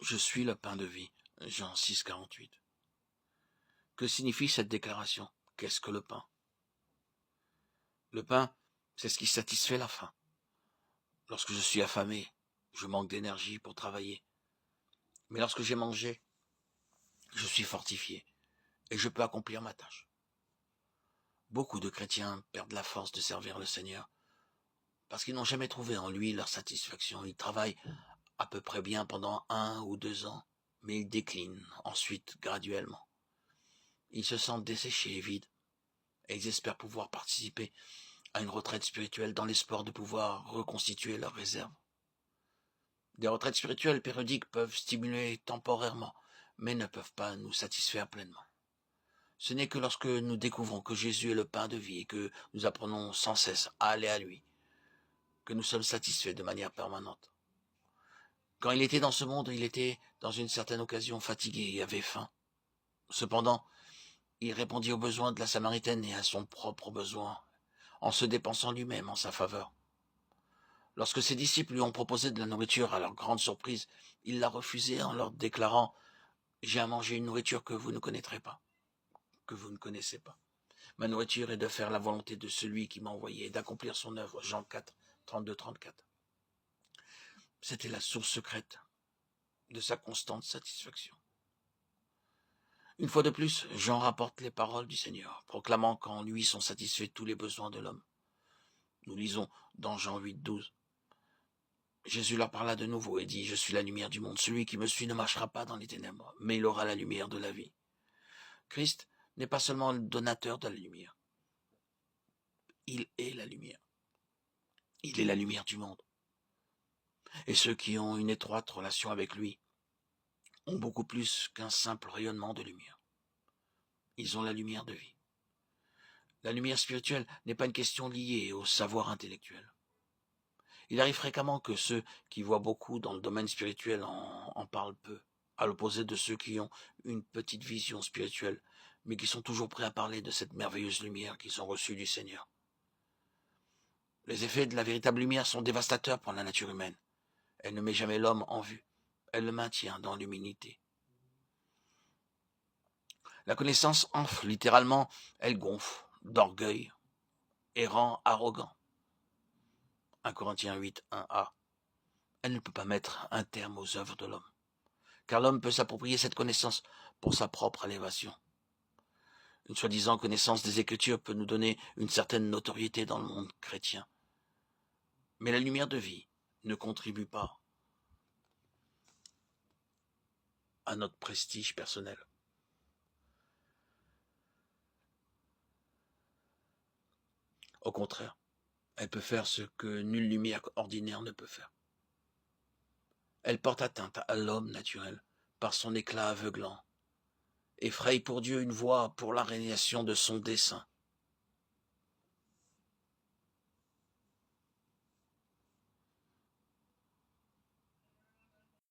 Je suis le pain de vie. Jean 6, 48. Que signifie cette déclaration? Qu'est-ce que le pain? Le pain, c'est ce qui satisfait la faim. Lorsque je suis affamé, je manque d'énergie pour travailler. Mais lorsque j'ai mangé, je suis fortifié et je peux accomplir ma tâche. Beaucoup de chrétiens perdent la force de servir le Seigneur parce qu'ils n'ont jamais trouvé en lui leur satisfaction. Ils travaillent à peu près bien pendant 1 ou 2 ans, mais ils déclinent ensuite graduellement. Ils se sentent desséchés et vides et ils espèrent pouvoir participer à une retraite spirituelle dans l'espoir de pouvoir reconstituer leurs réserves. Des retraites spirituelles périodiques peuvent stimuler temporairement, mais ne peuvent pas nous satisfaire pleinement. Ce n'est que lorsque nous découvrons que Jésus est le pain de vie et que nous apprenons sans cesse à aller à lui, que nous sommes satisfaits de manière permanente. Quand il était dans ce monde, il était, dans une certaine occasion, fatigué et avait faim. Cependant, il répondit aux besoins de la Samaritaine et à son propre besoin, en se dépensant lui-même en sa faveur. Lorsque ses disciples lui ont proposé de la nourriture, à leur grande surprise, il l'a refusée en leur déclarant « J'ai à manger une nourriture que vous ne connaîtrez pas, que vous ne connaissez pas. Ma nourriture est de faire la volonté de celui qui m'a envoyé et d'accomplir son œuvre. » Jean 4, 32-34. C'était la source secrète de sa constante satisfaction. Une fois de plus, Jean rapporte les paroles du Seigneur, proclamant qu'en lui sont satisfaits tous les besoins de l'homme. Nous lisons dans Jean 8, 12. Jésus leur parla de nouveau et dit « Je suis la lumière du monde. Celui qui me suit ne marchera pas dans les ténèbres, mais il aura la lumière de la vie. » Christ n'est pas seulement le donateur de la lumière. Il est la lumière. Il est la lumière du monde. Et ceux qui ont une étroite relation avec lui ont beaucoup plus qu'un simple rayonnement de lumière. Ils ont la lumière de vie. La lumière spirituelle n'est pas une question liée au savoir intellectuel. Il arrive fréquemment que ceux qui voient beaucoup dans le domaine spirituel en parlent peu, à l'opposé de ceux qui ont une petite vision spirituelle, mais qui sont toujours prêts à parler de cette merveilleuse lumière qu'ils ont reçue du Seigneur. Les effets de la véritable lumière sont dévastateurs pour la nature humaine. Elle ne met jamais l'homme en vue, elle le maintient dans l'humilité. La connaissance enfle, littéralement, elle gonfle, d'orgueil, et rend arrogant. 1 Corinthiens 8, 1a. Elle ne peut pas mettre un terme aux œuvres de l'homme, car l'homme peut s'approprier cette connaissance pour sa propre élévation. Une soi-disant connaissance des Écritures peut nous donner une certaine notoriété dans le monde chrétien. Mais la lumière de vie ne contribue pas à notre prestige personnel. Au contraire, elle peut faire ce que nulle lumière ordinaire ne peut faire. Elle porte atteinte à l'homme naturel par son éclat aveuglant, et fraye pour Dieu une voie pour la réalisation de son dessein.